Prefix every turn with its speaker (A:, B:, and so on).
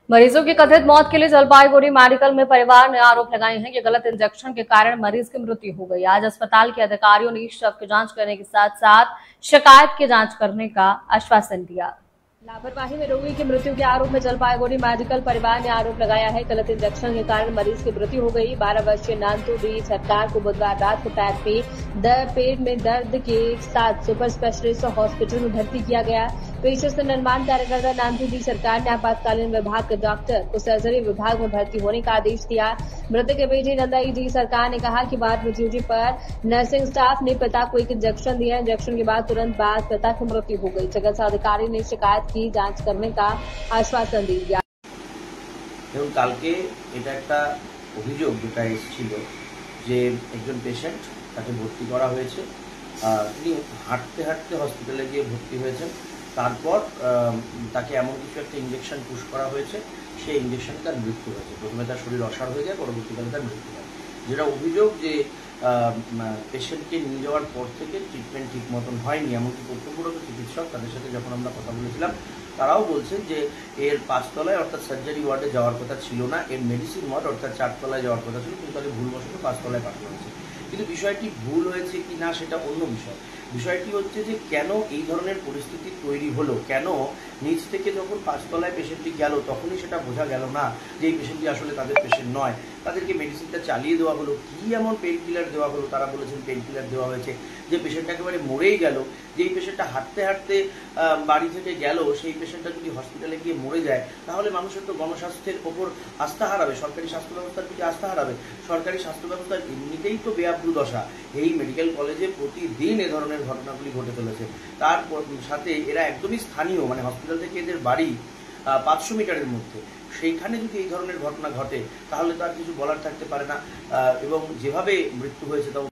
A: मरीजों की कथित मौत के लिए जलपाईगुड़ी मेडिकल में परिवार ने आरोप लगाए हैं कि गलत इंजेक्शन के कारण मरीज की मृत्यु हो गई। आज अस्पताल के अधिकारियों ने शव की जांच करने के साथ साथ शिकायत की जांच करने का आश्वासन दिया। लापरवाही में रोगी की मृत्यु के आरोप में जलपाईगुड़ी मेडिकल परिवार ने आरोप लगाया है। गलत इंजेक्शन के कारण मरीज की मृत्यु हो गई। 12 वर्षीय नांतू डी सरकार को बुधवार रात को पेट में दर्द के साथ सुपर स्पेशलिस्ट हॉस्पिटल में भर्ती किया गया। पेशे से निर्माण कार्यकर्ता नांतू डी सरकार ने आपातकालीन विभाग के डॉक्टर को सर्जरी विभाग में भर्ती होने का आदेश दिया। मृतक के बेटी नंदाई डी सरकार ने कहा कि बाद में ड्यूटी पर नर्सिंग स्टाफ ने पिता को एक इंजेक्शन दिया। इंजेक्शन के बाद तुरंत बाद पिता की मृत्यु हो गई। चिकित्सा अधिकारी ने शिकायत की जांच करने का आश्वासन दिया।
B: এবং কালকে এটা একটা অভিযোগ যেটা এসেছিল যে একজন পেশেন্ট তাকে ভর্তি করা হয়েছে, তিনি হাঁটতে হাঁটতে হসপিটালে গিয়ে ভর্তি হয়েছেন। তারপর তাকে এমন কিছু একটা ইঞ্জেকশন পুশ করা হয়েছে, সেই ইঞ্জেকশনে তার মৃত্যু হয়েছে। প্রথমে তার শরীর অসাড় হয়ে যায়, পরবর্তীকালে তার মৃত্যু হয়। যেটা অভিযোগ যে পেশেন্টকে নিয়ে যাওয়ার পর থেকে ট্রিটমেন্ট ঠিক মতন হয়নি, এমনকি কর্তব্যরত চিকিৎসক তাদের সাথে যখন আমরা কথা বলেছিলাম তারাও বলছেন যে এর 5 তলায় অর্থাৎ সার্জারি ওয়ার্ডে যাওয়ার কথা ছিল না, এর মেডিসিন ওয়ার্ড অর্থাৎ 4 তলায় যাওয়ার কথা ছিল, কিন্তু তাকে ভুলবশত 5 তলায় পাঠানো হয়েছে। কিন্তু বিষয়টি ভুল হয়েছে কি না সেটা অন্য বিষয়। বিষয়টি হচ্ছে যে কেন এই ধরনের পরিস্থিতি তৈরি হলো, কেন নিচ থেকে যখন 5 তলায় পেশেন্টটি গেল তখনই সেটা বোঝা গেল না যে এই পেশেন্টটি আসলে তাদের পেশেন্ট নয়। তাদেরকে মেডিসিনটা চালিয়ে দেওয়া হলো, কি এমন পেইন কিলার দেওয়া হলো, তারা বলেছেন পেইন কিলার দেওয়া হয়েছে, যে পেশেন্টটা একেবারে মরেই গেল। যেই পেশেন্টটা হাঁটতে হাঁটতে বাড়ি থেকে গেল, সেই পেশেন্টটা যদি হসপিটালে গিয়ে মরে যায় তাহলে মানুষের তো গণস্বাস্থ্যের ওপর আস্থা হারাবে, সরকারি স্বাস্থ্য ব্যবস্থার প্রতি আস্থা হারাবে। সরকারি স্বাস্থ্য ব্যবস্থার এমনিতেই তো বেআব্রু দশা। এই মেডিকেল কলেজে প্রতিদিন এ ধরনের ঘটনাগুলি ঘটে চলেছে। তার সাথে এরা একদমই স্থানীয়, মানে হসপিটাল থেকে এদের বাড়ি 500 মিটারের মধ্যে। সেইখানে যদি এই ধরনের ঘটনা ঘটে তাহলে তো আর কিছু বলার থাকতে পারে না। এবং যেভাবে মৃত্যু হয়েছে তাও